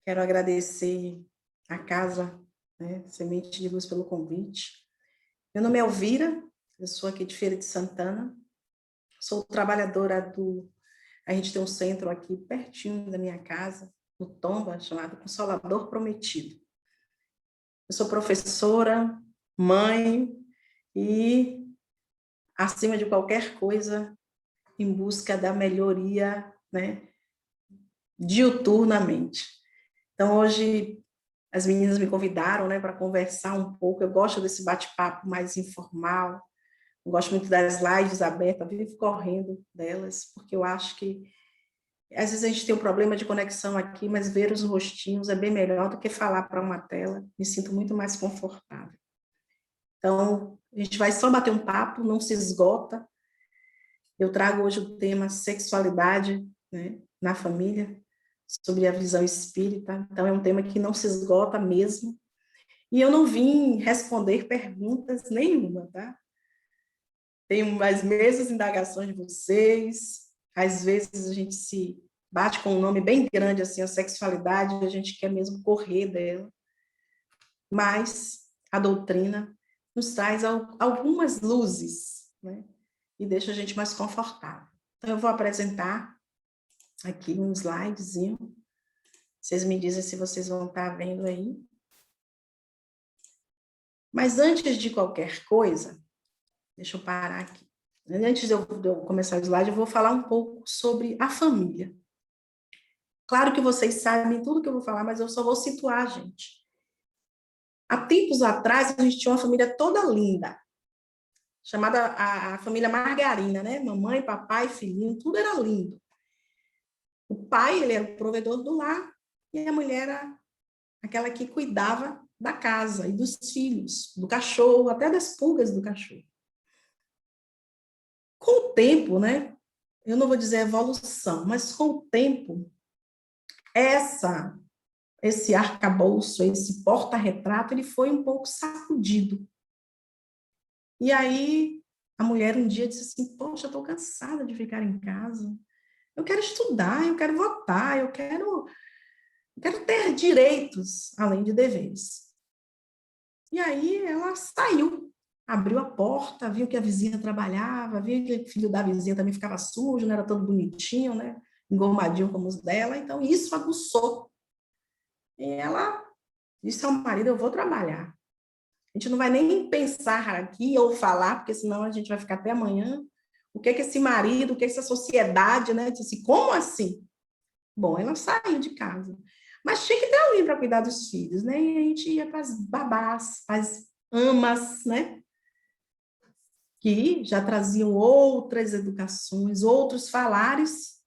Quero agradecer a casa, né, Semente de Luz, pelo convite. Meu nome é Elvira, eu sou aqui de Feira de Santana, sou trabalhadora A gente tem um centro aqui pertinho da minha casa, no Tomba, chamado Consolador Prometido. Eu sou professora, mãe e, acima de qualquer coisa, em busca da melhoria, né, diuturnamente. Então, hoje, as meninas me convidaram, né, para conversar um pouco. Eu gosto desse bate-papo mais informal, eu gosto muito das lives abertas, eu vivo correndo delas, porque eu acho que, às vezes, a gente tem um problema de conexão aqui, mas ver os rostinhos é bem melhor do que falar para uma tela. Me sinto muito mais confortável. Então, a gente vai só bater um papo, não se esgota. Eu trago hoje o tema sexualidade, né, na família, sobre a visão espírita. Então, é um tema que não se esgota mesmo. E eu não vim responder perguntas nenhuma, tá? Tenho as mesmas indagações de vocês. Às vezes a gente se bate com um nome bem grande, assim, a sexualidade, a gente quer mesmo correr dela. Mas a doutrina nos traz algumas luzes, né? E deixa a gente mais confortável. Então, eu vou apresentar aqui um slidezinho. Vocês me dizem se vocês vão estar vendo aí. Mas antes de qualquer coisa, deixa eu parar aqui. Antes de eu começar o slide, eu vou falar um pouco sobre a família. Claro que vocês sabem tudo que eu vou falar, mas eu só vou situar a gente. Há tempos atrás, a gente tinha uma família toda linda, chamada a família Margarina, né? Mamãe, papai, filhinho, tudo era lindo. O pai, ele era o provedor do lar, e a mulher era aquela que cuidava da casa e dos filhos, do cachorro, até das pulgas do cachorro. Com o tempo, né? Eu não vou dizer evolução, mas com o tempo, esse arcabouço, esse porta-retrato, ele foi um pouco sacudido. E aí, a mulher um dia disse assim, poxa, eu estou cansada de ficar em casa, eu quero estudar, eu quero votar, eu quero ter direitos, além de deveres. E aí, ela saiu, abriu a porta, viu que a vizinha trabalhava, viu que o filho da vizinha também ficava sujo, não era todo bonitinho, né? Engomadinho como os dela, então isso aguçou. E ela disse ao marido, eu vou trabalhar. A gente não vai nem pensar aqui ou falar, porque senão a gente vai ficar até amanhã. O que é que esse marido, o que é essa sociedade, né? Disse assim, como assim? Bom, ela saiu de casa. Mas tinha que ter alguém para cuidar dos filhos, né? E a gente ia para as babás, para as amas, né? Que já traziam outras educações, outros falares,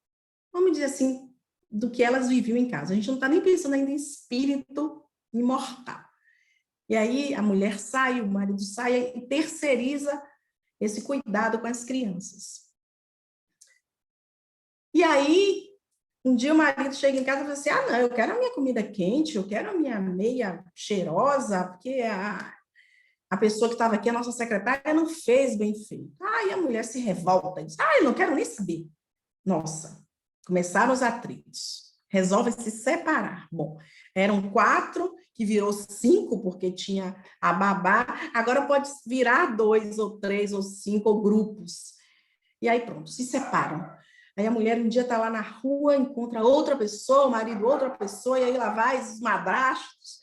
vamos dizer assim, do que elas viviam em casa. A gente não está nem pensando ainda em espírito imortal. E aí a mulher sai, o marido sai e terceiriza esse cuidado com as crianças. E aí, um dia o marido chega em casa e fala assim, não, eu quero a minha comida quente, eu quero a minha meia cheirosa, porque a pessoa que estava aqui, a nossa secretária, não fez bem feito. Aí a mulher se revolta e diz, eu não quero nem saber. Nossa, começaram os atritos. Resolvem se separar. Bom, eram 4, que virou 5, porque tinha a babá. Agora pode virar 2, ou 3, ou 5, ou grupos. E aí pronto, se separam. Aí a mulher um dia está lá na rua, encontra outra pessoa, o marido outra pessoa, e aí lá vai os madrastos.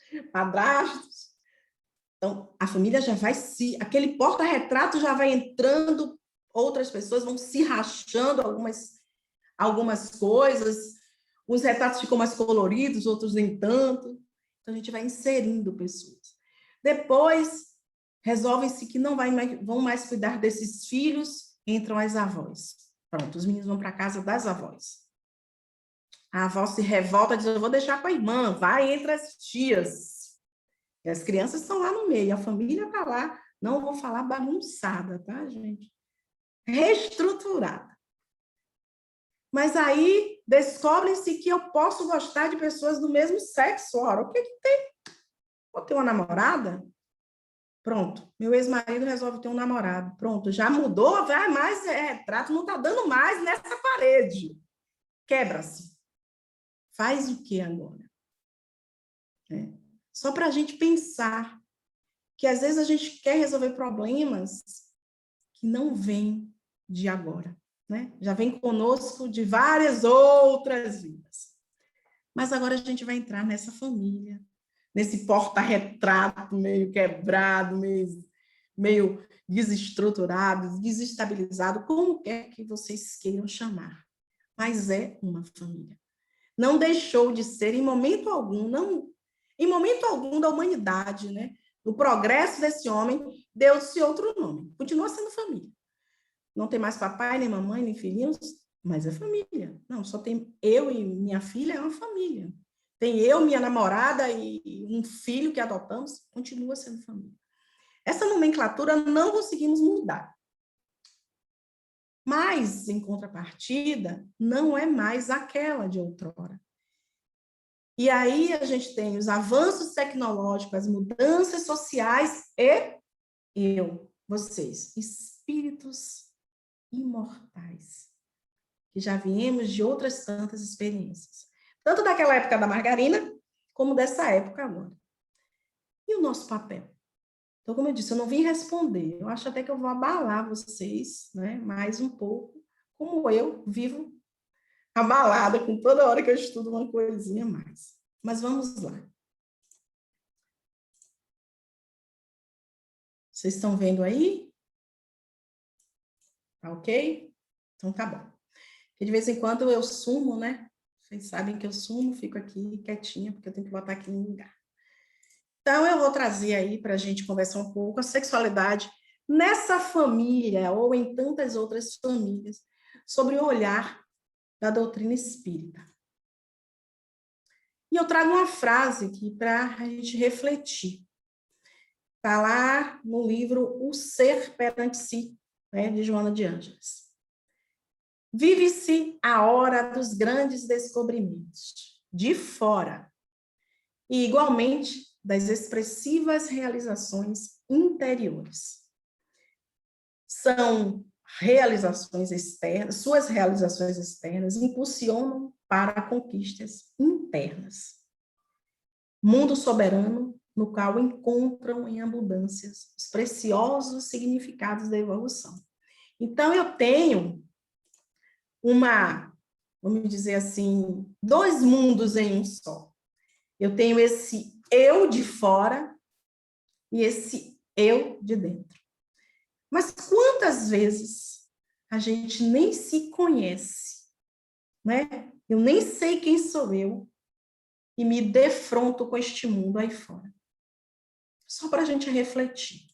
Então, a família já vai aquele porta-retrato já vai entrando, outras pessoas vão se rachando algumas coisas, os retratos ficam mais coloridos, outros nem tanto. Então, a gente vai inserindo pessoas. Depois, resolvem-se que não vão mais cuidar desses filhos, entram as avós. Pronto, os meninos vão para a casa das avós. A avó se revolta, diz, eu vou deixar com a irmã, vai entre as tias. E as crianças estão lá no meio, a família está lá, não vou falar bagunçada, tá, gente? Reestruturada. Mas aí descobre-se que eu posso gostar de pessoas do mesmo sexo. Ora, o que tem? Vou ter uma namorada? Pronto, meu ex-marido resolve ter um namorado. Pronto, já mudou, vai mais retrato, não está dando mais nessa parede. Quebra-se. faz o que agora? Só para a gente pensar que às vezes a gente quer resolver problemas que não vêm de agora, né? Já vem conosco de várias outras vidas. Mas agora a gente vai entrar nessa família, nesse porta-retrato meio quebrado, meio desestruturado, desestabilizado, como quer que vocês queiram chamar. Mas é uma família. Não deixou de ser em momento algum, não, em momento algum da humanidade, né? Do progresso desse homem, deu-se outro nome. Continua sendo família. Não tem mais papai, nem mamãe, nem filhinhos, mas é família. Não, só tem eu e minha filha, é uma família. Tem eu, minha namorada e um filho que adotamos, continua sendo família. Essa nomenclatura não conseguimos mudar. Mas, em contrapartida, não é mais aquela de outrora. E aí a gente tem os avanços tecnológicos, as mudanças sociais e vocês, espíritos imortais, que já viemos de outras tantas experiências, tanto daquela época da margarina, como dessa época agora. E o nosso papel? Então, como eu disse, eu não vim responder, eu acho até que eu vou abalar vocês, né, mais um pouco, como eu vivo abalada com toda hora que eu estudo uma coisinha a mais. Mas vamos lá. Vocês estão vendo aí? Tá ok? Então tá bom. Porque de vez em quando eu sumo, né? Vocês sabem que eu sumo, fico aqui quietinha, porque eu tenho que botar aqui no lugar. Então eu vou trazer aí para a gente conversar um pouco a sexualidade nessa família ou em tantas outras famílias, sobre o olhar da doutrina espírita. E eu trago uma frase aqui para a gente refletir. Está lá no livro O Ser Perante Si, né, de Joana de Ângeles. Vive-se a hora dos grandes descobrimentos, de fora, e igualmente das expressivas realizações interiores. São realizações externas, suas realizações externas impulsionam para conquistas internas. Mundo soberano no qual encontram em abundâncias os preciosos significados da evolução. Então, eu tenho vamos dizer assim, dois mundos em um só. Eu tenho esse eu de fora e esse eu de dentro. Mas quantas vezes a gente nem se conhece, né? Eu nem sei quem sou eu e me defronto com este mundo aí fora. Só para a gente refletir.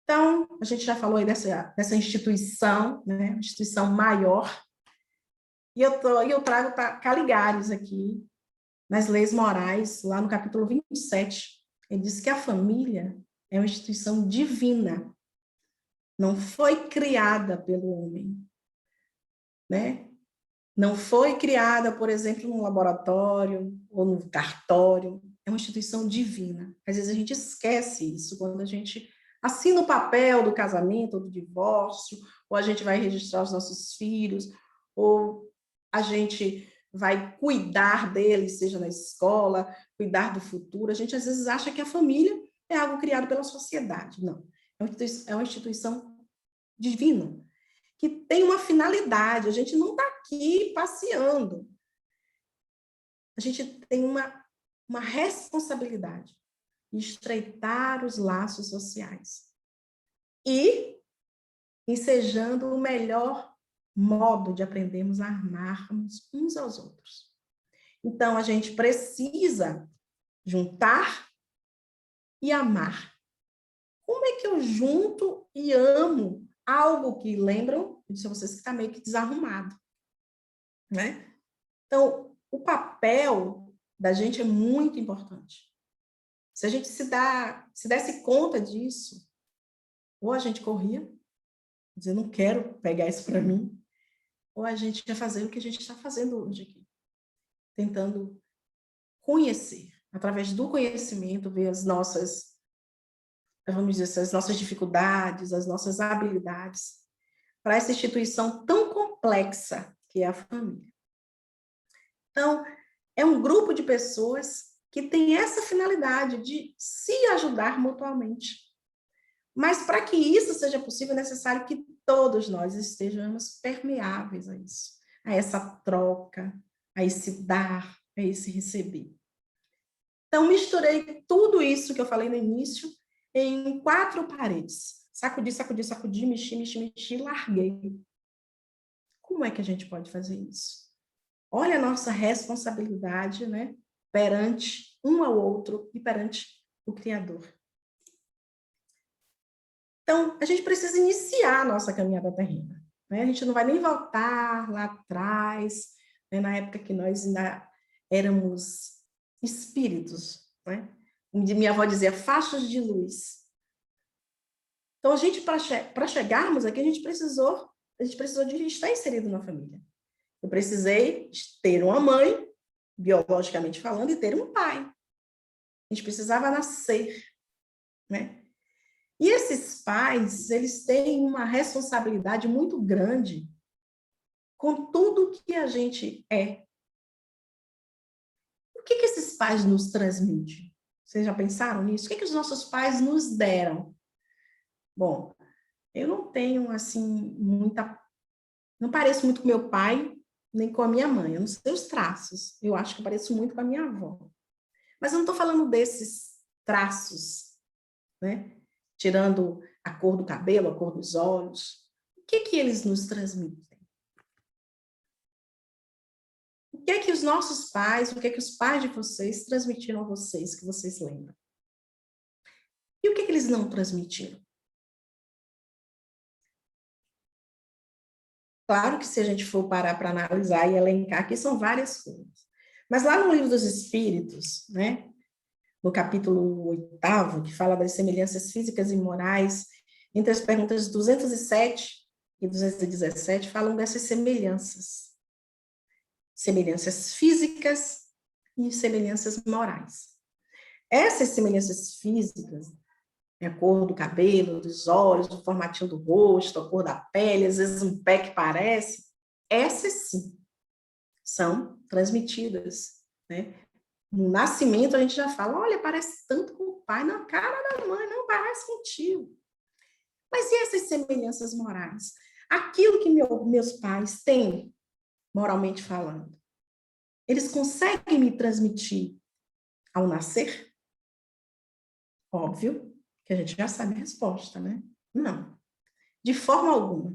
Então, a gente já falou aí dessa instituição, né? Instituição maior. E eu trago Caligares aqui, nas leis morais, lá no capítulo 27. Ele diz que a família é uma instituição divina. Não foi criada pelo homem, né? Não foi criada, por exemplo, num laboratório ou num cartório. É uma instituição divina. Às vezes a gente esquece isso quando a gente assina o papel do casamento ou do divórcio, ou a gente vai registrar os nossos filhos, ou a gente vai cuidar deles, seja na escola, cuidar do futuro. A gente às vezes acha que a família é algo criado pela sociedade. Não. É uma instituição divina, que tem uma finalidade. A gente não está aqui passeando. A gente tem uma responsabilidade de estreitar os laços sociais e ensejando o melhor modo de aprendermos a amarmos uns aos outros. Então, a gente precisa juntar e amar. Como é que eu junto e amo algo que, lembram, eu disse a vocês que está meio que desarrumado, né? Então, o papel da gente é muito importante. Se a gente se desse conta disso, ou a gente corria, dizer, não quero pegar isso para mim, ou a gente ia fazer o que a gente está fazendo hoje aqui, tentando conhecer, através do conhecimento, ver as nossas, vamos dizer, as nossas dificuldades, as nossas habilidades, para essa instituição tão complexa que é a família. Então, é um grupo de pessoas que tem essa finalidade de se ajudar mutuamente. Mas para que isso seja possível, é necessário que todos nós estejamos permeáveis a isso, a essa troca, a esse dar, a esse receber. Então, misturei tudo isso que eu falei no início em 4 paredes. Sacudi, sacudi, sacudi, mexi, mexi, mexi, larguei. Como é que a gente pode fazer isso? Olha a nossa responsabilidade, né? Perante um ao outro e perante o Criador. Então, a gente precisa iniciar a nossa caminhada terrena. Né? A gente não vai nem voltar lá atrás, né? Na época que nós ainda éramos espíritos. Né? Minha avó dizia faixas de luz. Então, a gente, para chegarmos aqui, a gente precisou de estar inserido na família. Eu precisei ter uma mãe, biologicamente falando, e ter um pai. A gente precisava nascer, né? E esses pais, eles têm uma responsabilidade muito grande com tudo que a gente é. O que esses pais nos transmitem? Vocês já pensaram nisso? O que os nossos pais nos deram? Bom, eu não tenho, assim, muita... Não pareço muito com meu pai, nem com a minha mãe. Eu não sei os traços. Eu acho que eu pareço muito com a minha avó. Mas eu não estou falando desses traços, né? Tirando a cor do cabelo, a cor dos olhos. O que eles nos transmitem? O que os nossos pais, o que os pais de vocês transmitiram a vocês, que vocês lembram? E o que eles não transmitiram? Claro que se a gente for parar para analisar e elencar, aqui são várias coisas. Mas lá no Livro dos Espíritos, né, no capítulo 8º, que fala das semelhanças físicas e morais, entre as perguntas 207 e 217, falam dessas semelhanças. Semelhanças físicas e semelhanças morais. Essas semelhanças físicas, a cor do cabelo, dos olhos, o formatinho do rosto, a cor da pele, às vezes um pé que parece, essas sim são transmitidas, né? No nascimento a gente já fala, olha, parece tanto com o pai, na cara da mãe, não parece contigo. Mas e essas semelhanças morais? Aquilo que meus pais têm, moralmente falando, eles conseguem me transmitir ao nascer? Óbvio que a gente já sabe a resposta, né? Não, de forma alguma.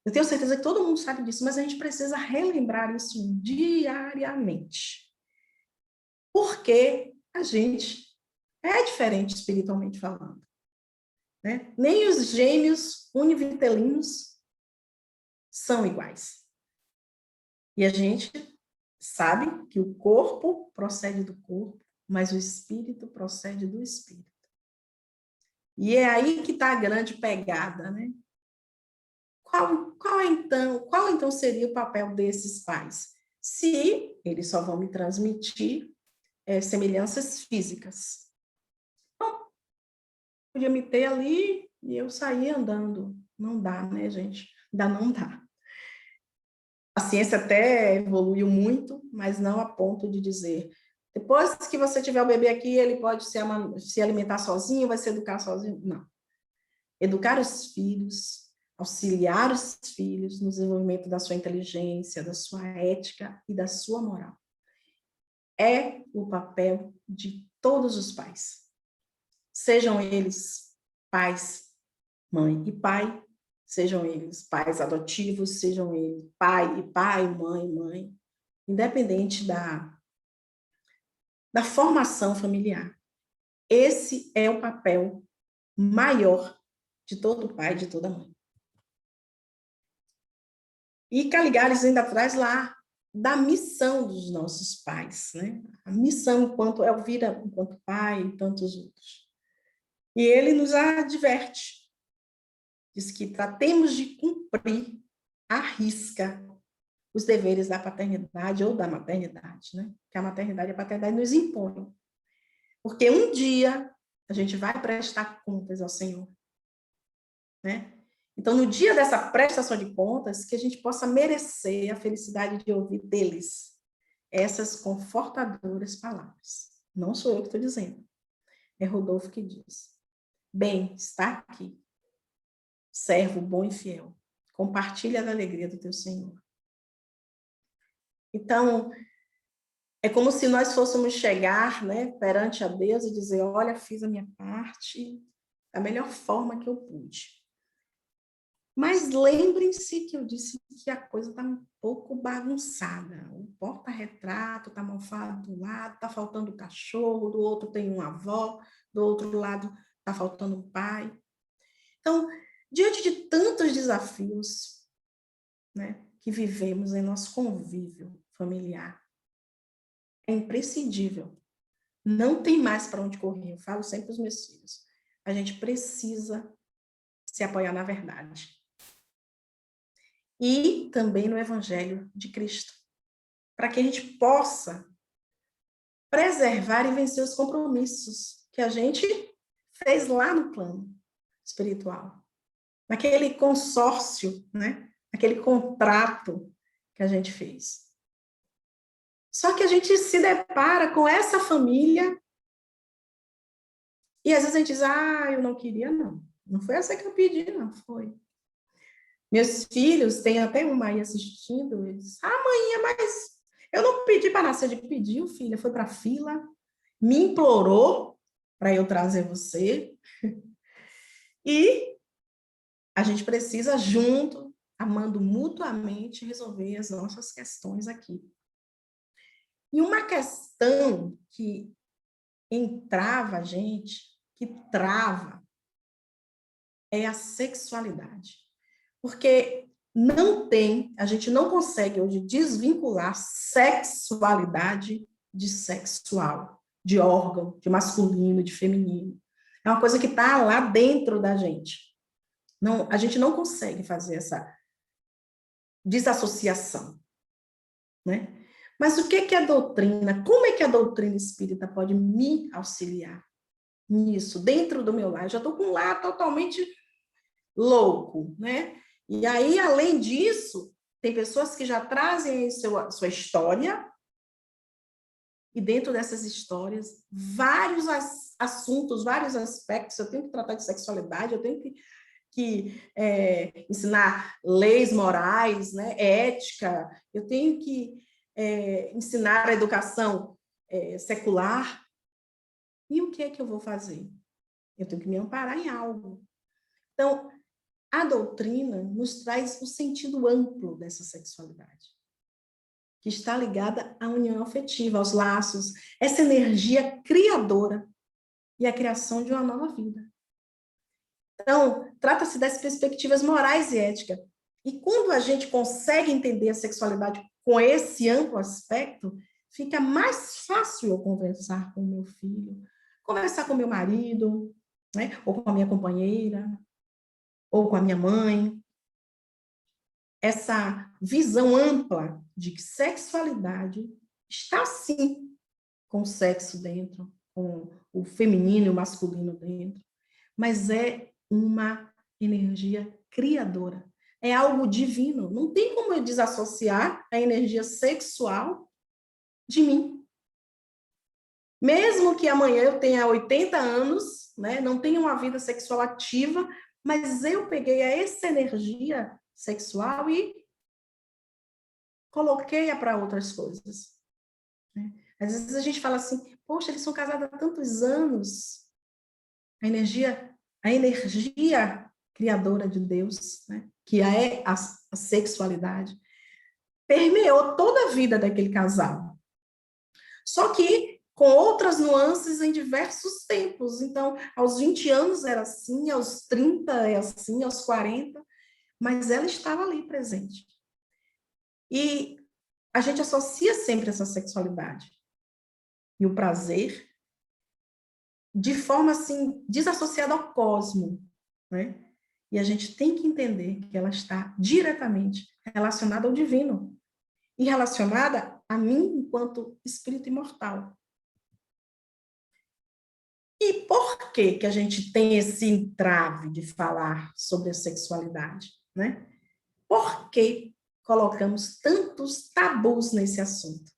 Eu tenho certeza que todo mundo sabe disso, mas a gente precisa relembrar isso diariamente. Porque a gente é diferente espiritualmente falando. Né? Nem os gêmeos univitelinos são iguais. E a gente sabe que o corpo procede do corpo, mas o espírito procede do espírito. E é aí que está a grande pegada, né? Qual então seria o papel desses pais? Se eles só vão me transmitir semelhanças físicas. Então, podia me ter ali e eu sair andando. Não dá, né, gente? Ainda não dá. A ciência até evoluiu muito, mas não a ponto de dizer, depois que você tiver o bebê aqui, ele pode se alimentar sozinho, vai se educar sozinho. Não. Educar os filhos, auxiliar os filhos no desenvolvimento da sua inteligência, da sua ética e da sua moral. É o papel de todos os pais. Sejam eles pais, mãe e pai, sejam eles pais adotivos, sejam eles pai e pai, mãe e mãe, independente da formação familiar. Esse é o papel maior de todo pai e de toda mãe. E Caligares ainda traz lá da missão dos nossos pais, né? A missão enquanto Elvira, enquanto pai e tantos outros. E ele nos adverte, diz que tratemos de cumprir à risca os deveres da paternidade ou da maternidade, né? Que a maternidade e a paternidade nos impõem. Porque um dia a gente vai prestar contas ao Senhor, né? Então, no dia dessa prestação de contas, que a gente possa merecer a felicidade de ouvir deles. essas confortadoras palavras. Não sou eu que estou dizendo. É Rodolfo que diz. Bem, está aqui. Servo bom e fiel. Compartilha da alegria do teu Senhor. Então, é como se nós fôssemos chegar, né, perante a Deus e dizer, olha, fiz a minha parte da melhor forma que eu pude. Mas lembrem-se que eu disse que a coisa está um pouco bagunçada. O porta-retrato está mal falado de um lado, está faltando o cachorro, do outro tem uma avó, do outro lado está faltando um pai. Então, diante de tantos desafios, né, que vivemos em nosso convívio familiar, é imprescindível. Não tem mais para onde correr. Eu falo sempre para os meus filhos. A gente precisa se apoiar na verdade. E também no Evangelho de Cristo. Para que a gente possa preservar e vencer os compromissos que a gente fez lá no plano espiritual. Naquele consórcio, né? Naquele contrato que a gente fez. Só que a gente se depara com essa família e às vezes a gente diz, eu não queria, não. Não foi essa que eu pedi, não, foi. Meus filhos, tem até uma aí assistindo, eles mãe, mas eu não pedi para nascer, de pediu, filha, foi para a fila, me implorou para eu trazer você. E a gente precisa junto, amando mutuamente, resolver as nossas questões aqui. E uma questão que entrava a gente, que trava, é a sexualidade. Porque a gente não consegue hoje desvincular sexualidade de sexual, de órgão, de masculino, de feminino. É uma coisa que está lá dentro da gente. Não, a gente não consegue fazer essa desassociação, né? Mas o que é a doutrina? Como é que a doutrina espírita pode me auxiliar nisso, dentro do meu lar? Eu já estou com um lar totalmente louco, né? E aí, além disso, tem pessoas que já trazem sua história, e dentro dessas histórias, vários assuntos, vários aspectos. Eu tenho que tratar de sexualidade, eu tenho que ensinar leis morais, né, ética, eu tenho que ensinar a educação secular. E o que é que eu vou fazer? Eu tenho que me amparar em algo. Então, a doutrina nos traz o sentido amplo dessa sexualidade, que está ligada à união afetiva, aos laços, essa energia criadora e a criação de uma nova vida. Então, trata-se das perspectivas morais e éticas. E quando a gente consegue entender a sexualidade com esse amplo aspecto, fica mais fácil eu conversar com o meu filho, conversar com o meu marido, né? Ou com a minha companheira, ou com a minha mãe. Essa visão ampla de que sexualidade está, sim, com o sexo dentro, com o feminino e o masculino dentro, mas é uma energia criadora. É algo divino. Não tem como eu desassociar a energia sexual de mim. Mesmo que amanhã eu tenha 80 anos, né, não tenha uma vida sexual ativa, mas eu peguei essa energia sexual e coloquei-a para outras coisas. Às vezes a gente fala assim, poxa, eles são casados há tantos anos. A energia criadora de Deus, né, que é a sexualidade, permeou toda a vida daquele casal. Só que com outras nuances em diversos tempos. Então, aos 20 anos era assim, aos 30 é assim, aos 40, mas ela estava ali presente. E a gente associa sempre essa sexualidade e o prazer de forma assim desassociada ao cosmo, né? E a gente tem que entender que ela está diretamente relacionada ao divino e relacionada a mim enquanto espírito imortal. E por que que a gente tem esse entrave de falar sobre a sexualidade, né? Por que colocamos tantos tabus nesse assunto?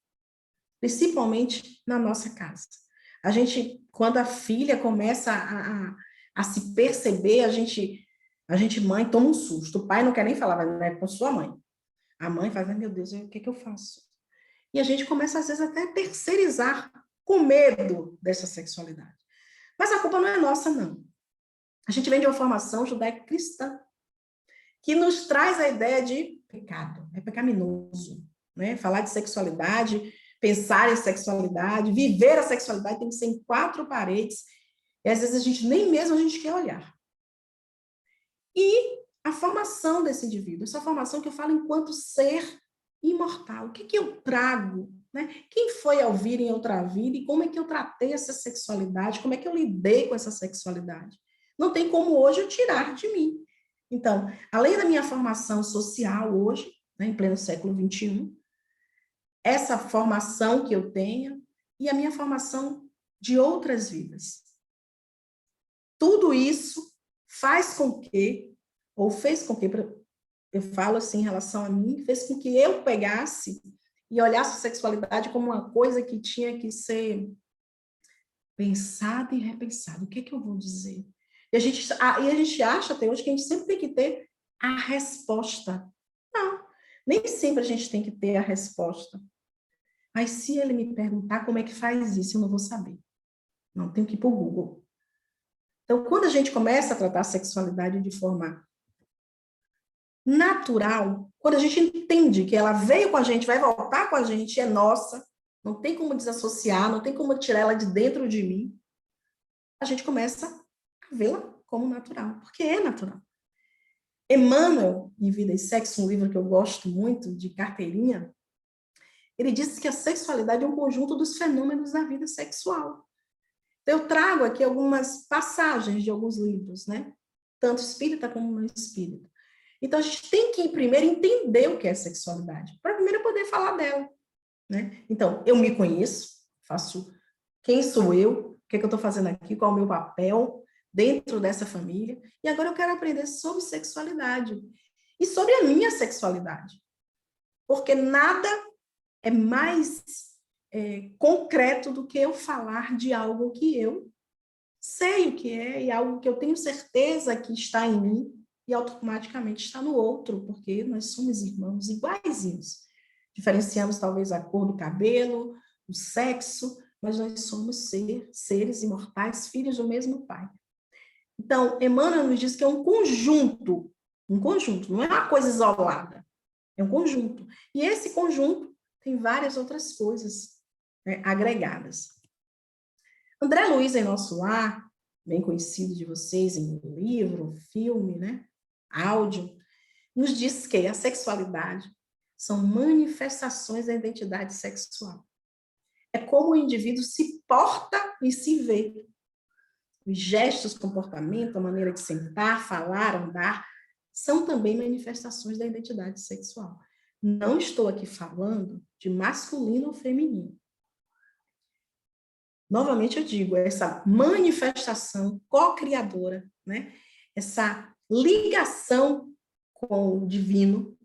principalmente na nossa casa. A gente, quando a filha começa a se perceber, a gente, mãe, toma um susto. O pai não quer nem falar, vai, né, com sua mãe. A mãe faz, meu Deus, o que é que eu faço? E a gente começa, às vezes, até a terceirizar com medo dessa sexualidade. Mas a culpa não é nossa, não. A gente vem de uma formação judaico-cristã, que nos traz a ideia de pecado, é pecaminoso, né? Falar de sexualidade, pensar em sexualidade, viver a sexualidade tem que ser em 4 paredes, e às vezes a gente nem mesmo a gente quer olhar. E a formação desse indivíduo, essa formação que eu falo enquanto ser imortal, o que que eu trago, né? Quem foi ao vir em outra vida e como é que eu tratei essa sexualidade, como é que eu lidei com essa sexualidade? Não tem como hoje eu tirar de mim. Então, além da minha formação social hoje, né, em pleno século XXI, essa formação que eu tenho e a minha formação de outras vidas. Tudo isso faz com que, ou fez com que, eu falo assim em relação a mim, fez com que eu pegasse e olhasse a sexualidade como uma coisa que tinha que ser pensada e repensada. O que é que eu vou dizer? E a gente acha até hoje que a gente sempre tem que ter a resposta. Não, nem sempre a gente tem que ter a resposta. Mas se ele me perguntar como é que faz isso, eu não vou saber. Não, tenho que ir para o Google. Então, quando a gente começa a tratar a sexualidade de forma natural, quando a gente entende que ela veio com a gente, vai voltar com a gente, é nossa, não tem como desassociar, não tem como tirar ela de dentro de mim, a gente começa a vê-la como natural, porque é natural. Emmanuel, em Vida e Sexo, um livro que eu gosto muito, de carteirinha, ele diz que a sexualidade é um conjunto dos fenômenos da vida sexual. Então, eu trago aqui algumas passagens de alguns livros, né? Tanto espírita como não espírita. Então, a gente tem que primeiro entender o que é sexualidade, para primeiro poder falar dela, né? Então, eu me conheço, faço quem sou eu, o que é que eu estou fazendo aqui, qual é o meu papel dentro dessa família, e agora eu quero aprender sobre sexualidade e sobre a minha sexualidade, porque nada é mais concreto do que eu falar de algo que eu sei o que é e algo que eu tenho certeza que está em mim e automaticamente está no outro, porque nós somos irmãos iguaizinhos. Diferenciamos talvez a cor do cabelo, o sexo, mas nós somos seres imortais, filhos do mesmo Pai. Então, Emmanuel nos diz que é um conjunto, não é uma coisa isolada, é um conjunto. E esse conjunto tem várias outras coisas, né, agregadas. André Luiz em Nosso Lar, bem conhecido de vocês em livro, filme, né, áudio, nos diz que a sexualidade são manifestações da identidade sexual. É como o indivíduo se porta e se vê. Os gestos, comportamento, a maneira de sentar, falar, andar, são também manifestações da identidade sexual. Não estou aqui falando de masculino ou feminino. Novamente eu digo, essa manifestação co-criadora, né? Essa ligação com o divino,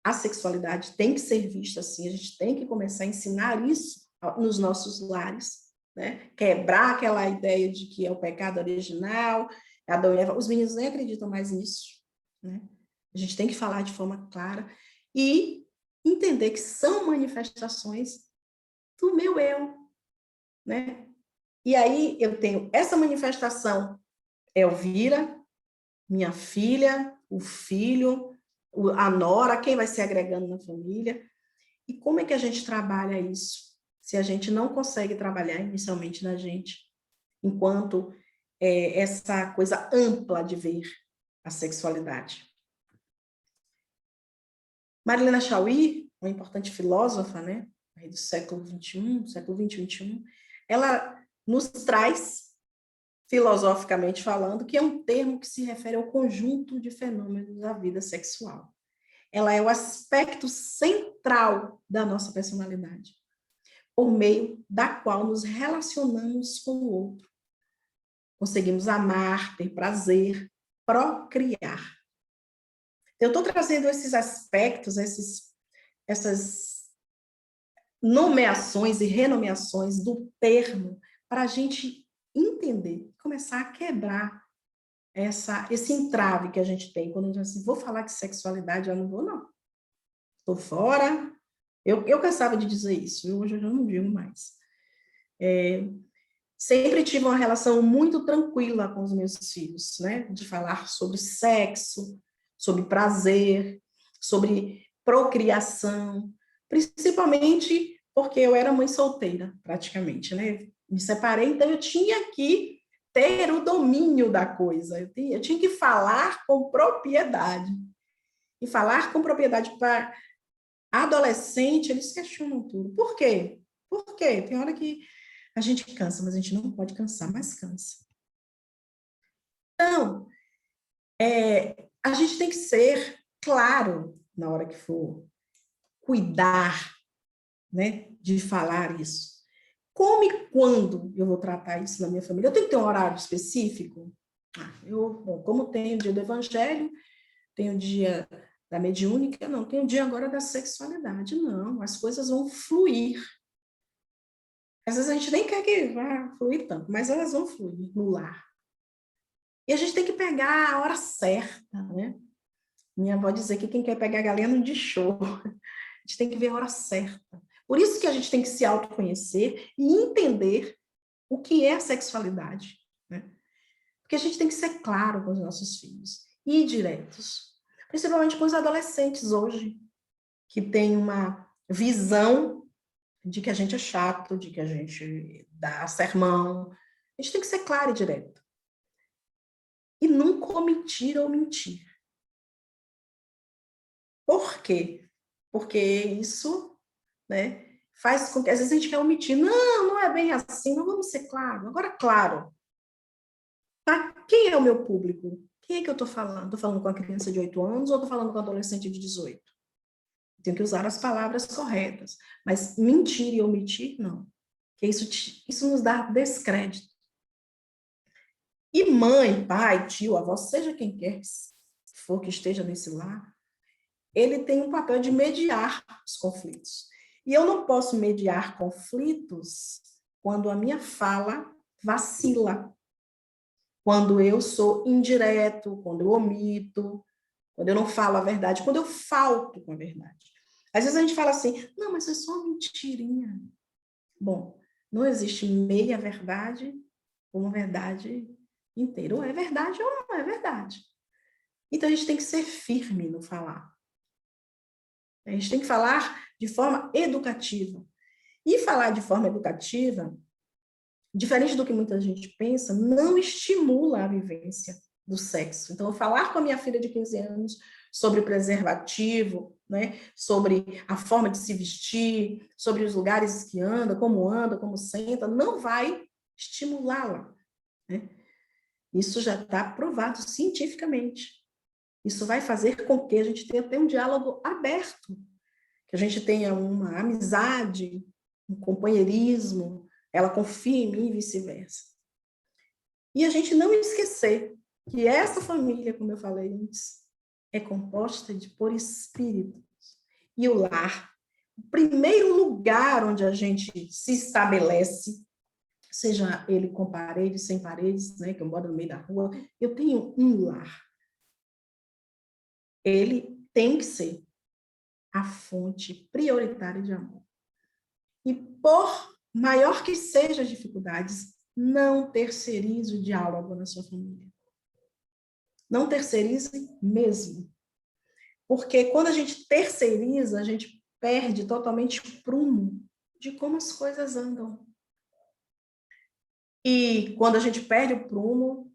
a sexualidade tem que ser vista assim, a gente tem que começar a ensinar isso nos nossos lares, né? Quebrar aquela ideia de que é o pecado original, Adão e Eva, os meninos nem acreditam mais nisso, né? A gente tem que falar de forma clara e entender que são manifestações do meu eu, né? E aí eu tenho essa manifestação, Elvira, minha filha, o filho, a nora, quem vai se agregando na família. E como é que a gente trabalha isso? Se a gente não consegue trabalhar inicialmente na gente, enquanto essa coisa ampla de ver a sexualidade. Marilena Chauí, uma importante filósofa, né, do século XXI, XXI, ela nos traz, filosoficamente falando, que é um termo que se refere ao conjunto de fenômenos da vida sexual. Ela é o aspecto central da nossa personalidade, por meio da qual nos relacionamos com o outro. Conseguimos amar, ter prazer, procriar. Eu estou trazendo esses aspectos, nomeações e renomeações do termo para a gente entender, começar a quebrar esse entrave que a gente tem quando a gente diz assim, vou falar de sexualidade, eu não vou, não. Estou fora. Eu cansava de dizer isso, hoje eu já não digo mais. Sempre tive uma relação muito tranquila com os meus filhos, né? De falar sobre sexo, sobre prazer, sobre procriação, principalmente porque eu era mãe solteira, praticamente, né? Me separei, então eu tinha que ter o domínio da coisa, eu tinha que falar com propriedade. E falar com propriedade para adolescente, eles questionam tudo. Por quê? Por quê? Tem hora que a gente cansa, mas a gente não pode cansar, mas cansa. Então, a gente tem que ser claro na hora que for cuidar, né, de falar isso. Como e quando eu vou tratar isso na minha família? Eu tenho que ter um horário específico? Bom, como tem o dia do evangelho, tem o dia da mediúnica, não, tem o dia agora da sexualidade, não, as coisas vão fluir. Às vezes a gente nem quer que vá fluir tanto, mas elas vão fluir no lar. E a gente tem que pegar a hora certa, né? Minha avó dizia que quem quer pegar galinha não de show. A gente tem que ver a hora certa. Por isso que a gente tem que se autoconhecer e entender o que é a sexualidade, né? Porque a gente tem que ser claro com os nossos filhos e diretos, principalmente com os adolescentes hoje, que têm uma visão de que a gente é chato, de que a gente dá sermão. A gente tem que ser claro e direto. E nunca omitir ou mentir. Por quê? Porque isso, né, faz com que, às vezes, a gente quer omitir. Não, não é bem assim, não vamos ser claro. Agora, claro, tá? Quem é o meu público? Quem é que eu estou falando? Estou falando com a criança de 8 anos ou estou falando com a adolescente de 18? Tenho que usar as palavras corretas. Mas mentir e omitir, não. Porque isso nos dá descrédito. E mãe, pai, tio, avó, seja quem quer que for que esteja nesse lar, ele tem um papel de mediar os conflitos. E eu não posso mediar conflitos quando a minha fala vacila, quando eu sou indireto, quando eu omito, quando eu não falo a verdade, quando eu falto com a verdade. Às vezes a gente fala assim, não, mas é só uma mentirinha. Bom, não existe meia verdade ou uma verdade inteira. Ou é verdade ou não é verdade. Então a gente tem que ser firme no falar. A gente tem que falar de forma educativa. E falar de forma educativa, diferente do que muita gente pensa, não estimula a vivência do sexo. Então, falar com a minha filha de 15 anos sobre preservativo, né, sobre a forma de se vestir, sobre os lugares que anda, como senta, não vai estimulá-la, né? Isso já está provado cientificamente. Isso vai fazer com que a gente tenha até um diálogo aberto, que a gente tenha uma amizade, um companheirismo, ela confia em mim e vice-versa. E a gente não esquecer que essa família, como eu falei antes, é composta por espíritos. E o lar, o primeiro lugar onde a gente se estabelece, seja ele com paredes, sem paredes, né, que eu moro no meio da rua, eu tenho um lar. Ele tem que ser a fonte prioritária de amor. E por maior que sejam as dificuldades, não terceirize o diálogo na sua família. Não terceirize mesmo. Porque quando a gente terceiriza, a gente perde totalmente o prumo de como as coisas andam. E quando a gente perde o prumo,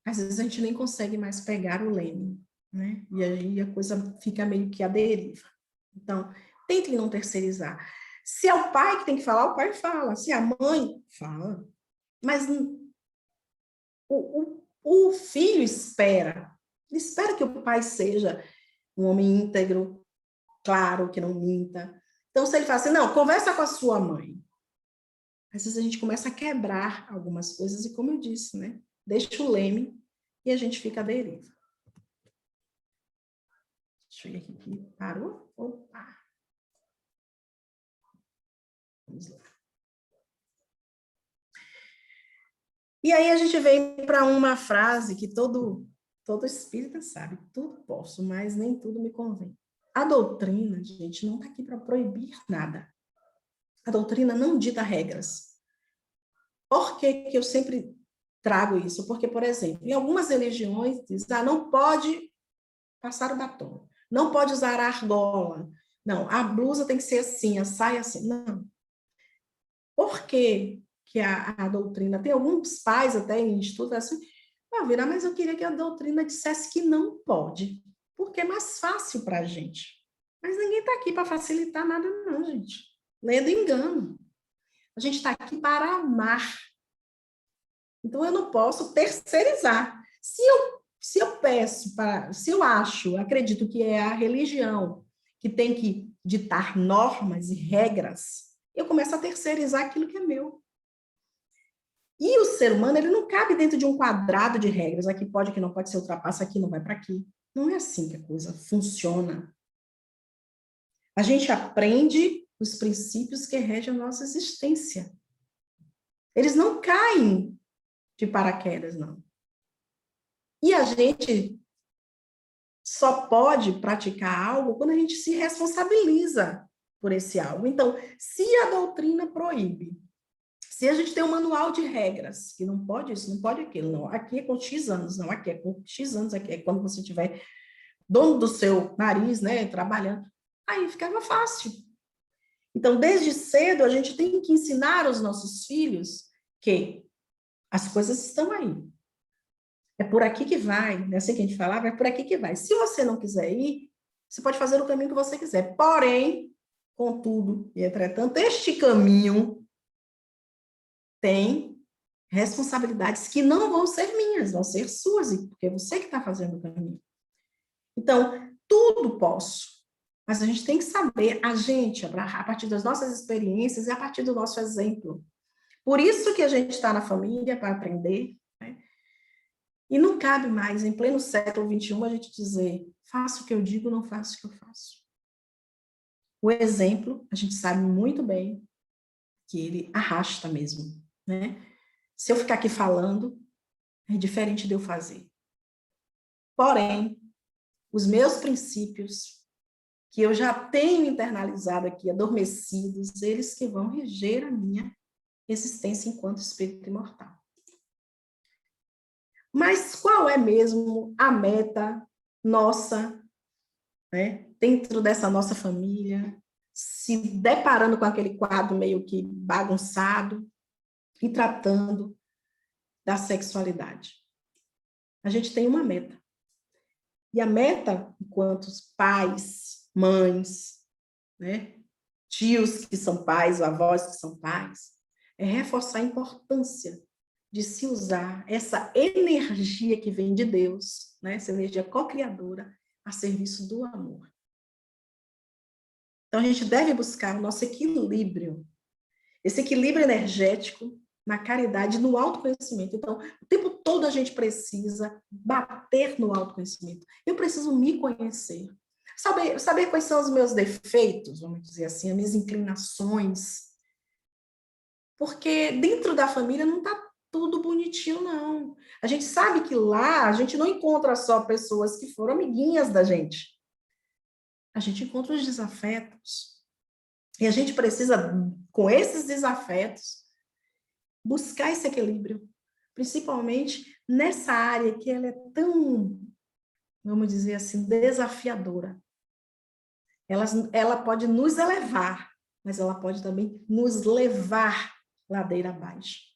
às vezes a gente nem consegue mais pegar o leme, né? E aí a coisa fica meio que à deriva. Então, tentem não terceirizar. Se é o pai que tem que falar, o pai fala. Se é a mãe, fala. Mas o filho espera. Ele espera que o pai seja um homem íntegro, claro, que não minta. Então, se ele fala assim, não, conversa com a sua mãe. Às vezes a gente começa a quebrar algumas coisas e, como eu disse, né? Deixa o leme e a gente fica à deriva. Deixa eu ver aqui. Parou? Opa! Vamos lá. E aí a gente vem para uma frase que todo espírita sabe: tudo posso, mas nem tudo me convém. A doutrina, gente, não está aqui para proibir nada. A doutrina não dita regras. Por que eu sempre trago isso? Porque, por exemplo, em algumas religiões diz, não pode passar o batom, não pode usar a argola, não, a blusa tem que ser assim, a saia assim. Não. Por que a doutrina, tem alguns pais até em estudo assim, Vira, mas eu queria que a doutrina dissesse que não pode, porque é mais fácil para a gente. Mas ninguém está aqui para facilitar nada, não, gente. Lendo engano. A gente está aqui para amar. Então, eu não posso terceirizar. Se eu peço, se eu acho, acredito que é a religião que tem que ditar normas e regras, eu começo a terceirizar aquilo que é meu. E o ser humano, ele não cabe dentro de um quadrado de regras. Aqui pode, aqui não pode, se ultrapassa aqui, não vai para aqui. Não é assim que a coisa funciona. A gente aprende os princípios que regem a nossa existência. Eles não caem de paraquedas, não. E a gente só pode praticar algo quando a gente se responsabiliza por esse algo. Então, se a doutrina proíbe, se a gente tem um manual de regras, que não pode isso, não pode aquilo, não, aqui é com X anos, não, aqui é com X anos, aqui é quando você tiver dono do seu nariz, né, trabalhando, aí ficava fácil. Então, desde cedo, a gente tem que ensinar aos nossos filhos que as coisas estão aí. É por aqui que vai, não é assim que a gente falava, é por aqui que vai. Se você não quiser ir, você pode fazer o caminho que você quiser. Porém, contudo, e entretanto, este caminho tem responsabilidades que não vão ser minhas, vão ser suas, porque é você que está fazendo o caminho. Então, tudo posso, mas a gente tem que saber, a partir das nossas experiências e a partir do nosso exemplo. Por isso que a gente está na família, para aprender, né? E não cabe mais, em pleno século XXI, a gente dizer, faço o que eu digo, não faço o que eu faço. O exemplo, a gente sabe muito bem que ele arrasta mesmo, né? Se eu ficar aqui falando, é diferente de eu fazer. Porém, os meus princípios, que eu já tenho internalizado aqui, adormecidos, eles que vão reger a minha existência enquanto espírito imortal. Mas qual é mesmo a meta nossa, né, dentro dessa nossa família, se deparando com aquele quadro meio que bagunçado e tratando da sexualidade? A gente tem uma meta. E a meta, enquanto pais, mães, né, tios que são pais, ou avós que são pais, é reforçar a importância de se usar essa energia que vem de Deus, né, essa energia co-criadora, a serviço do amor. Então, a gente deve buscar o nosso equilíbrio, esse equilíbrio energético na caridade, no autoconhecimento. Então, o tempo todo a gente precisa bater no autoconhecimento. Eu preciso me conhecer. Saber quais são os meus defeitos, vamos dizer assim, as minhas inclinações. Porque dentro da família não está tudo bonitinho, não. A gente sabe que lá a gente não encontra só pessoas que foram amiguinhas da gente. A gente encontra os desafetos. E a gente precisa, com esses desafetos, buscar esse equilíbrio, principalmente nessa área que ela é tão, vamos dizer assim, desafiadora. Ela pode nos elevar, mas ela pode também nos levar ladeira abaixo.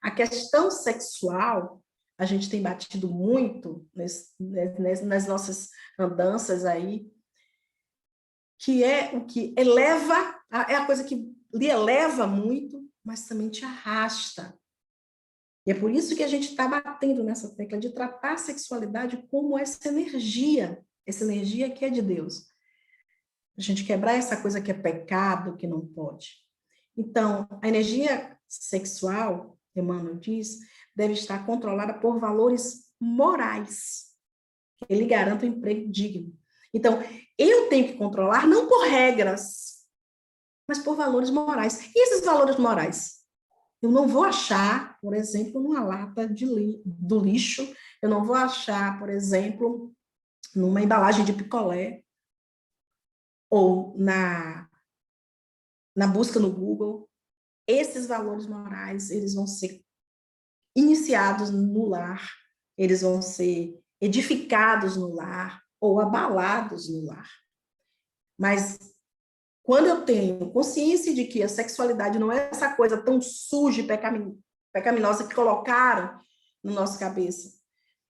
A questão sexual, a gente tem batido muito nas nossas andanças aí, que é o que eleva, é a coisa que lhe eleva muito, mas também te arrasta. E é por isso que a gente está batendo nessa tecla de tratar a sexualidade como essa energia que é de Deus. A gente quebrar essa coisa que é pecado, que não pode. Então, a energia sexual, Emmanuel diz, deve estar controlada por valores morais, que lhe garantam um emprego digno. Então, eu tenho que controlar não por regras, mas por valores morais. E esses valores morais? Eu não vou achar, por exemplo, numa lata do lixo, eu não vou achar, por exemplo, numa embalagem de picolé, ou na busca no Google. Esses valores morais, eles vão ser iniciados no lar, eles vão ser edificados no lar, ou abalados no lar. Mas quando eu tenho consciência de que a sexualidade não é essa coisa tão suja e pecaminosa que colocaram na nossa cabeça,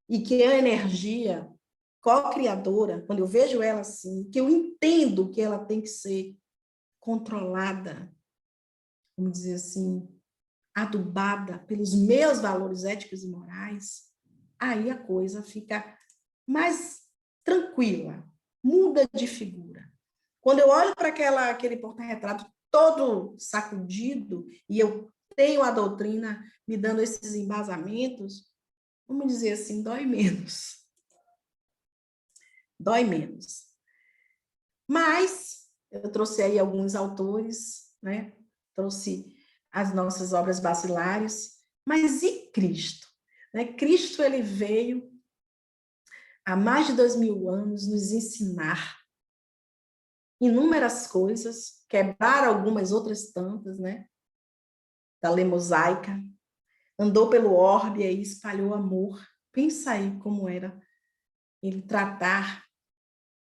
e que é a energia co-criadora, quando eu vejo ela assim, que eu entendo que ela tem que ser controlada, vamos dizer assim, adubada pelos meus valores éticos e morais, aí a coisa fica mais tranquila, muda de figura. Quando eu olho para aquele porta-retrato todo sacudido e eu tenho a doutrina me dando esses embasamentos, vamos dizer assim, dói menos. Dói menos. Mas eu trouxe aí alguns autores, né? Trouxe as nossas obras basilares, mas e Cristo? Né? Cristo, ele veio há mais de 2000 anos nos ensinar inúmeras coisas, quebrar algumas outras tantas, né? Da lei mosaica, andou pelo orbe e espalhou amor. Pensa aí como era ele tratar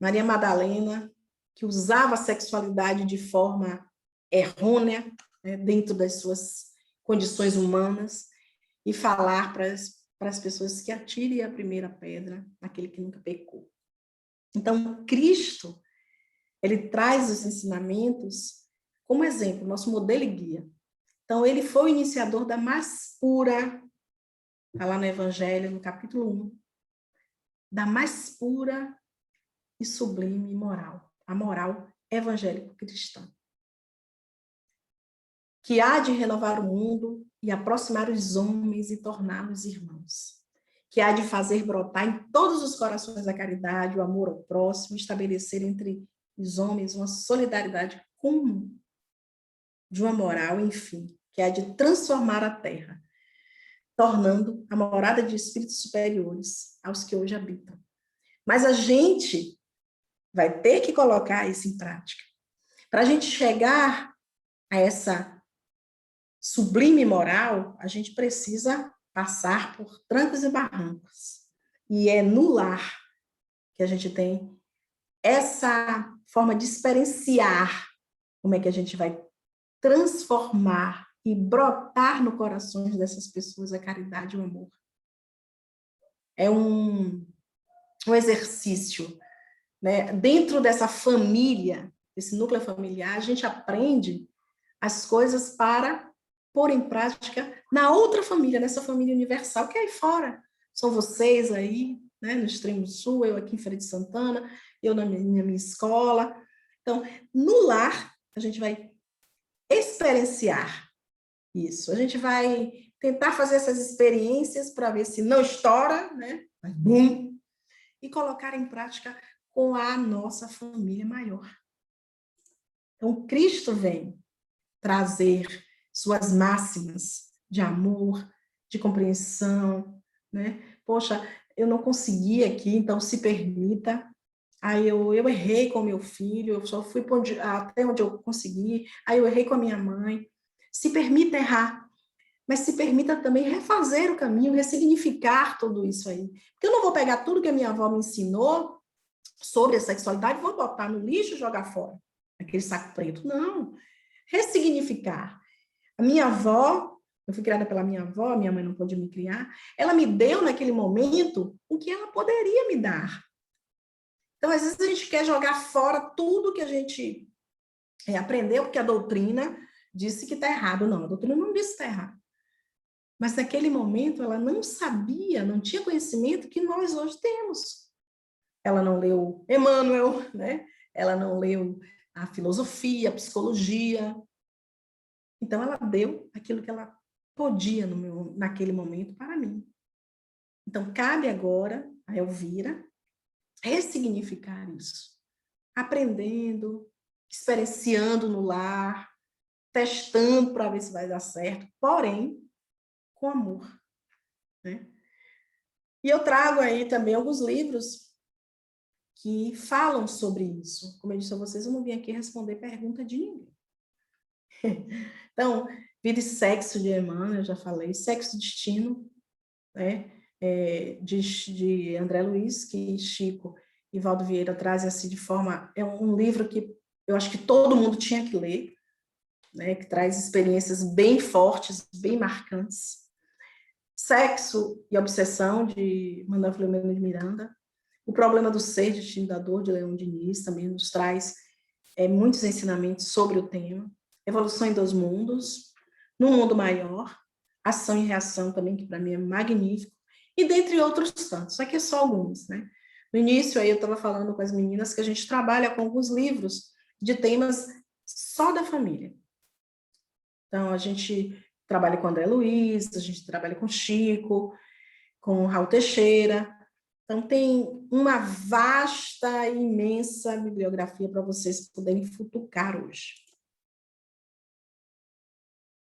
Maria Madalena, que usava a sexualidade de forma errônea, né, dentro das suas condições humanas, e falar para as pessoas que atirem a primeira pedra, aquele que nunca pecou. Então, Cristo, ele traz os ensinamentos como exemplo, nosso modelo e guia. Então, ele foi o iniciador da mais pura, está lá no Evangelho, no capítulo 1, da mais pura e sublime moral, a moral evangélico-cristã, que há de renovar o mundo e aproximar os homens e torná-los irmãos, que há de fazer brotar em todos os corações a caridade, o amor ao próximo, estabelecer entre os homens uma solidariedade comum, de uma moral, enfim, que há de transformar a terra, tornando a morada de espíritos superiores aos que hoje habitam. Mas a gente vai ter que colocar isso em prática. Para a gente chegar a essa sublime moral, a gente precisa passar por trancos e barrancos. E é no lar que a gente tem essa forma de experienciar como é que a gente vai transformar e brotar no coração dessas pessoas a caridade e o amor. É um exercício, né? Dentro dessa família, desse núcleo familiar, a gente aprende as coisas para pôr em prática na outra família, nessa família universal, que é aí fora. São vocês aí, né, no extremo sul, eu aqui em Feira de Santana, eu na minha escola. Então, no lar, a gente vai experienciar isso. A gente vai tentar fazer essas experiências para ver se não estoura, né? Mas, bum, e colocar em prática com a nossa família maior. Então, Cristo vem trazer suas máximas de amor, de compreensão, né? Poxa, eu não consegui aqui, então se permita. Aí eu errei com meu filho, eu só fui até onde eu consegui, aí eu errei com a minha mãe. Se permita errar, mas se permita também refazer o caminho, ressignificar tudo isso aí. Porque eu não vou pegar tudo que a minha avó me ensinou sobre a sexualidade e vou botar no lixo e jogar fora, aquele saco preto. Não, ressignificar. A minha avó, eu fui criada pela minha avó, minha mãe não pôde me criar, ela me deu naquele momento o que ela poderia me dar. Então, às vezes a gente quer jogar fora tudo que a gente aprendeu, porque a doutrina disse que está errado. Não, a doutrina não disse que está errado. Mas naquele momento ela não sabia, não tinha conhecimento que nós hoje temos. Ela não leu Emmanuel, né? Ela não leu a filosofia, a psicologia. Então ela deu aquilo que ela podia naquele momento para mim. Então cabe agora a Elvira ressignificar isso, aprendendo, experienciando no lar, testando para ver se vai dar certo, porém, com amor, né? E eu trago aí também alguns livros que falam sobre isso. Como eu disse a vocês, eu não vim aqui responder pergunta de ninguém. Então, Vida e Sexo de Emmanuel, eu já falei, Sexo e Destino, né? De André Luiz, que Chico e Valdo Vieira trazem assim de forma... É um livro que eu acho que todo mundo tinha que ler, né? Que traz experiências bem fortes, bem marcantes. Sexo e Obsessão, de Manuel Filomeno de Miranda. O Problema do Ser, de Destino da Dor, de Leão Diniz, também nos traz muitos ensinamentos sobre o tema. Evolução em Dois Mundos, No Mundo Maior, Ação e Reação também, que para mim é magnífico, e dentre outros tantos, aqui é só alguns, né? No início aí eu estava falando com as meninas que a gente trabalha com alguns livros de temas só da família. Então, a gente trabalha com André Luiz, a gente trabalha com Chico, com Raul Teixeira. Então, tem uma vasta e imensa bibliografia para vocês poderem futucar hoje.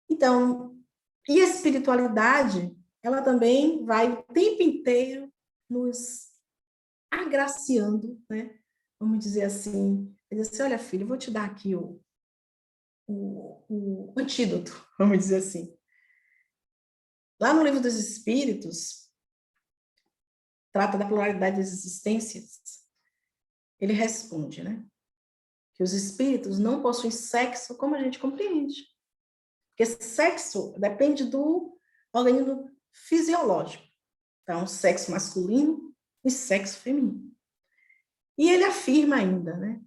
Então, e a espiritualidade, ela também vai o tempo inteiro nos agraciando, né? Vamos dizer assim, dizer assim, olha, filho, eu vou te dar aqui o antídoto, vamos dizer assim. Lá no Livro dos Espíritos, trata da pluralidade das existências, ele responde, né? Que os espíritos não possuem sexo como a gente compreende. Porque sexo depende do organismo fisiológico. Então, sexo masculino e sexo feminino. E ele afirma ainda, né?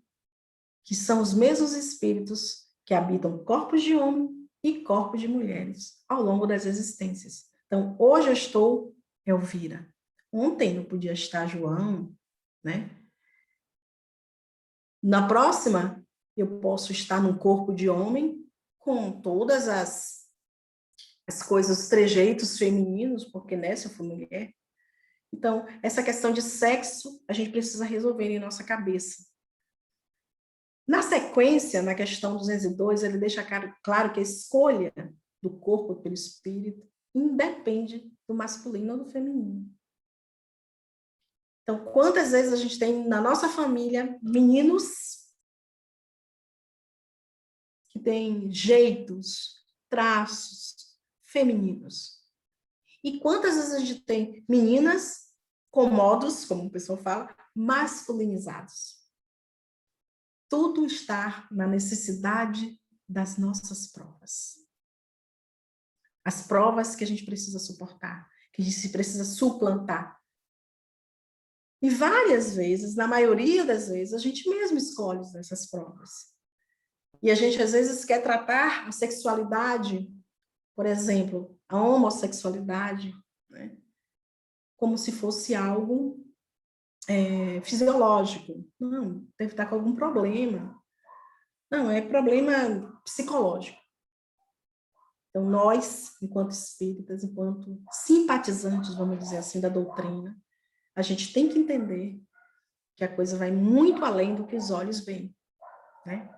Que são os mesmos espíritos que habitam corpos de homem e corpos de mulheres ao longo das existências. Então, hoje eu estou Elvira. Ontem eu podia estar João, né? Na próxima, eu posso estar num corpo de homem com todas as coisas, os trejeitos femininos, porque nessa eu fui mulher. Então, essa questão de sexo, a gente precisa resolver em nossa cabeça. Na sequência, na questão 202, ele deixa claro que a escolha do corpo pelo espírito independe do masculino ou do feminino. Então, quantas vezes a gente tem na nossa família meninos que têm jeitos, traços femininos? E quantas vezes a gente tem meninas com modos, como o pessoal fala, masculinizados? Tudo está na necessidade das nossas provas. As provas que a gente precisa suportar, que a gente precisa suplantar. E várias vezes, na maioria das vezes, a gente mesmo escolhe essas provas. E a gente, às vezes, quer tratar a sexualidade, por exemplo, a homossexualidade, né, como se fosse algo fisiológico. Não, deve estar com algum problema. Não, é problema psicológico. Então, nós, enquanto espíritas, enquanto simpatizantes, vamos dizer assim, da doutrina, a gente tem que entender que a coisa vai muito além do que os olhos veem, né?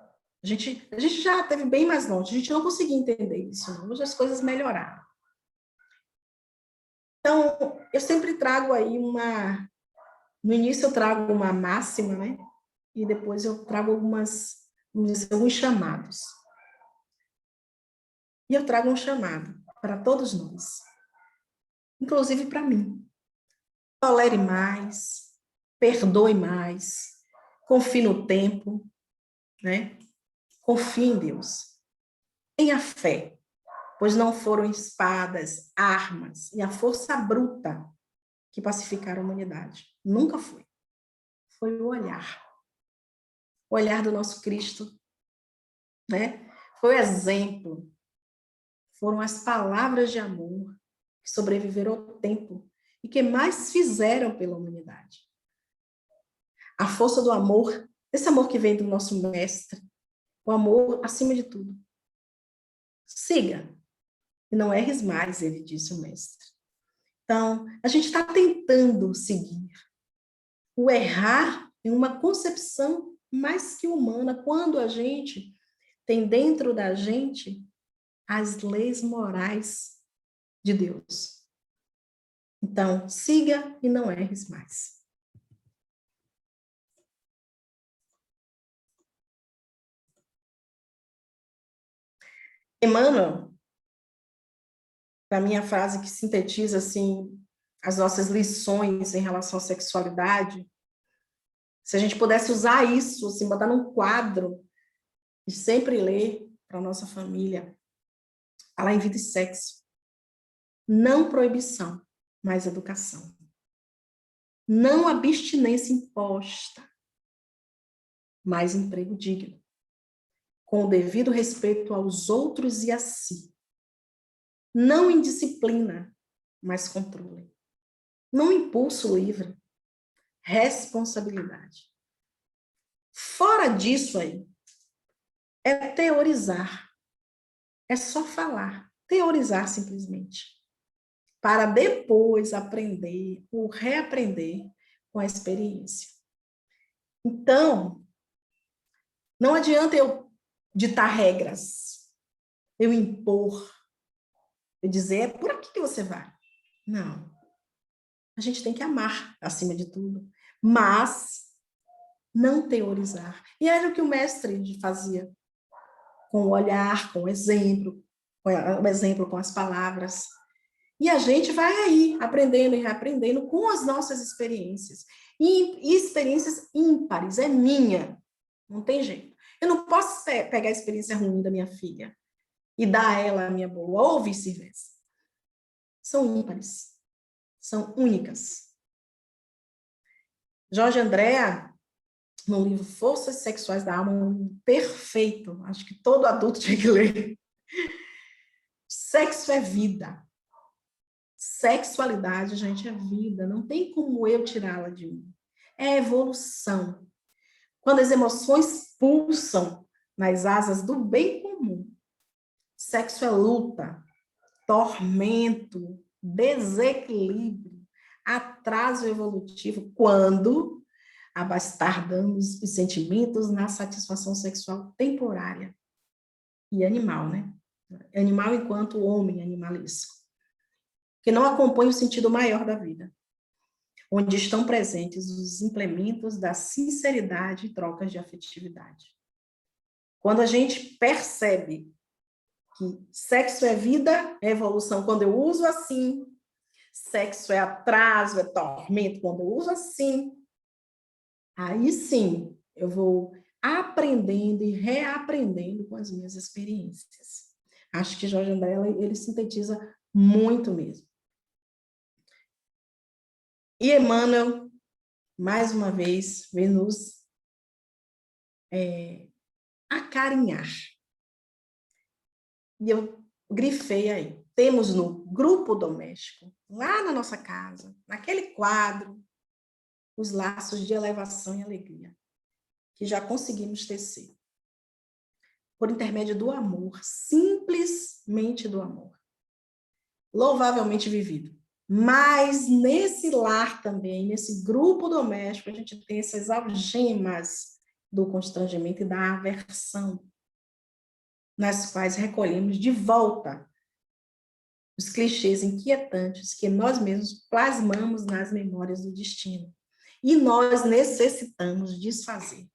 A gente já esteve bem mais longe, a gente não conseguia entender isso, não. Hoje as coisas melhoraram. Então, eu sempre trago aí no início eu trago uma máxima, né? E depois eu trago alguns chamados. E eu trago um chamado para todos nós, inclusive para mim. Tolere mais, perdoe mais, confie no tempo, né? Confie em Deus. Tenha fé, pois não foram espadas, armas e a força bruta que pacificaram a humanidade. Nunca foi. Foi o olhar. O olhar do nosso Cristo, né? Foi o exemplo. Foram as palavras de amor que sobreviveram ao tempo e que mais fizeram pela humanidade. A força do amor, esse amor que vem do nosso mestre, o amor acima de tudo. Siga, e não erres mais, ele disse o mestre. Então, a gente está tentando seguir. O errar é uma concepção mais que humana, quando a gente tem dentro da gente as leis morais de Deus. Então, siga e não erres mais. Emmanuel, para mim, a frase que sintetiza assim as nossas lições em relação à sexualidade, se a gente pudesse usar isso, assim, botar num quadro e sempre ler para a nossa família, falar em vida e sexo. Não proibição, mas educação. Não abstinência imposta, mas emprego digno, com o devido respeito aos outros e a si. Não indisciplina, mas controle. Não impulso livre, responsabilidade. Fora disso aí, é teorizar. É só falar, teorizar simplesmente, para depois aprender ou reaprender com a experiência. Então, não adianta eu ditar regras, eu impor, eu dizer, é por aqui que você vai. Não. A gente tem que amar, acima de tudo, mas não teorizar. E era o que o mestre fazia, com o olhar, com o exemplo com as palavras. E a gente vai aí, aprendendo e reaprendendo com as nossas experiências. E experiências ímpares, é minha, não tem jeito. Eu não posso pegar a experiência ruim da minha filha e dar a ela a minha boa, ou vice-versa. São ímpares, são únicas. Jorge Andréa, no livro Forças Sexuais da Alma, um perfeito, acho que todo adulto tinha que ler. Sexo é vida. Sexualidade, gente, é vida. Não tem como eu tirá-la de mim. É evolução. Quando as emoções pulsam nas asas do bem comum. Sexo é luta, tormento, desequilíbrio, atraso evolutivo, quando abastardamos os sentimentos na satisfação sexual temporária e animal, né? Animal enquanto homem animalesco, que não acompanha o sentido maior da vida, onde estão presentes os implementos da sinceridade e trocas de afetividade. Quando a gente percebe que sexo é vida, é evolução, quando eu uso assim, sexo é atraso, é tormento, quando eu uso assim, aí sim eu vou aprendendo e reaprendendo com as minhas experiências. Acho que Jorge André, ele sintetiza muito mesmo. E Emmanuel, mais uma vez, vem nos acarinhar. E eu grifei aí. Temos no grupo doméstico, lá na nossa casa, naquele quadro, os laços de elevação e alegria, que já conseguimos tecer. Por intermédio do amor, simplesmente do amor. Louvavelmente vivido. Mas nesse lar também, nesse grupo doméstico, a gente tem essas algemas do constrangimento e da aversão, nas quais recolhemos de volta os clichês inquietantes que nós mesmos plasmamos nas memórias do destino. E nós necessitamos desfazer,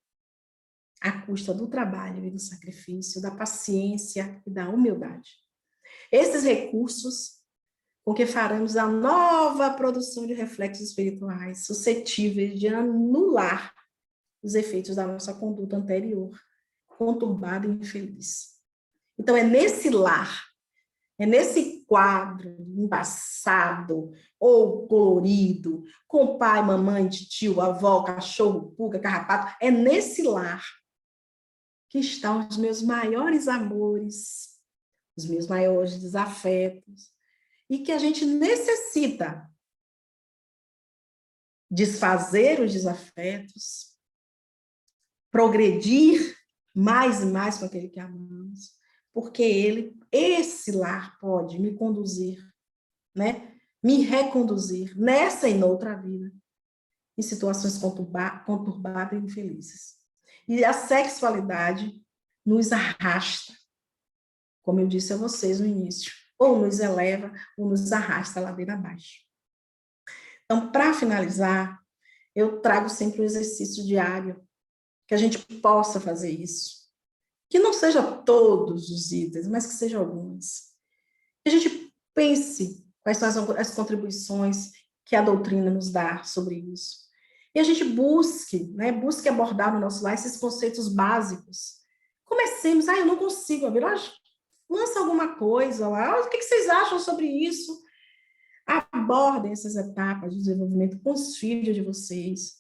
à custa do trabalho e do sacrifício, da paciência e da humildade. Esses recursos com que faremos a nova produção de reflexos espirituais suscetíveis de anular os efeitos da nossa conduta anterior, conturbada e infeliz. Então, é nesse lar, é nesse quadro embaçado ou colorido, com pai, mamãe, tio, avó, cachorro, pulga, carrapato, é nesse lar que estão os meus maiores amores, os meus maiores desafetos, e que a gente necessita desfazer os desafetos, progredir mais e mais com aquele que amamos, porque esse lar pode me conduzir, né? Me reconduzir nessa e noutra vida, em situações conturbadas e infelizes. E a sexualidade nos arrasta, como eu disse a vocês no início, ou nos eleva, ou nos arrasta a ladeira abaixo. Então, para finalizar, eu trago sempre um exercício diário, que a gente possa fazer isso. Que não seja todos os itens, mas que seja alguns. Que a gente pense quais são as contribuições que a doutrina nos dá sobre isso. E a gente busque, né, busque abordar no nosso lar esses conceitos básicos. Comecemos, eu não consigo, lança alguma coisa lá, o que vocês acham sobre isso? Abordem essas etapas de desenvolvimento com os filhos de vocês,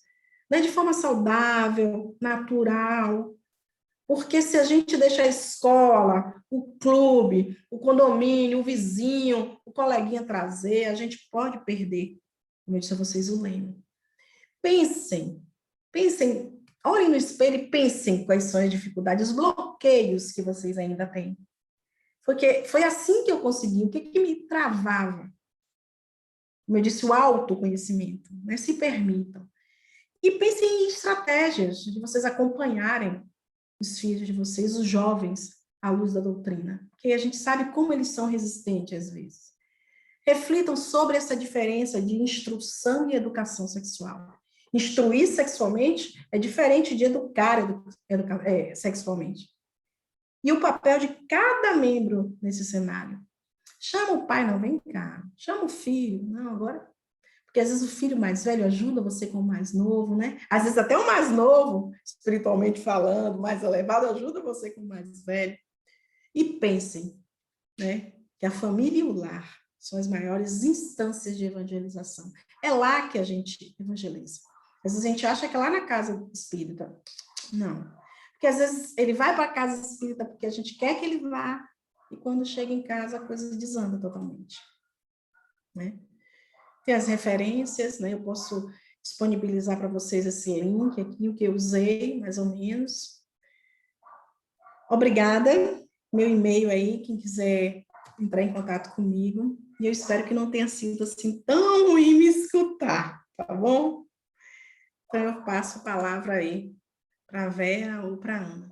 né, de forma saudável, natural, porque se a gente deixa a escola, o clube, o condomínio, o vizinho, o coleguinha trazer, a gente pode perder, como eu disse a vocês, o leme. Pensem, olhem no espelho e pensem quais são as dificuldades, os bloqueios que vocês ainda têm. Porque foi assim que eu consegui, o que me travava? Como eu disse, o autoconhecimento, né? Se permitam. E pensem em estratégias de vocês acompanharem os filhos de vocês, os jovens, à luz da doutrina, porque a gente sabe como eles são resistentes às vezes. Reflitam sobre essa diferença de instrução e educação sexual. Instruir sexualmente é diferente de educar sexualmente. E o papel de cada membro nesse cenário. Chama o pai, não, vem cá. Chama o filho, não, agora... Porque às vezes o filho mais velho ajuda você com o mais novo, né? Às vezes até o mais novo, espiritualmente falando, mais elevado, ajuda você com o mais velho. E pensem, né, que a família e o lar são as maiores instâncias de evangelização. É lá que a gente evangeliza. Às vezes a gente acha que é lá na casa espírita. Não. Porque às vezes ele vai para a casa espírita porque a gente quer que ele vá, e quando chega em casa a coisa desanda totalmente. Né? Tem as referências, né? Eu posso disponibilizar para vocês esse link aqui, o que eu usei, mais ou menos. Obrigada. Meu e-mail aí, quem quiser entrar em contato comigo. E eu espero que não tenha sido assim tão ruim me escutar, tá bom? Então eu passo a palavra aí para a Vera ou para a Ana.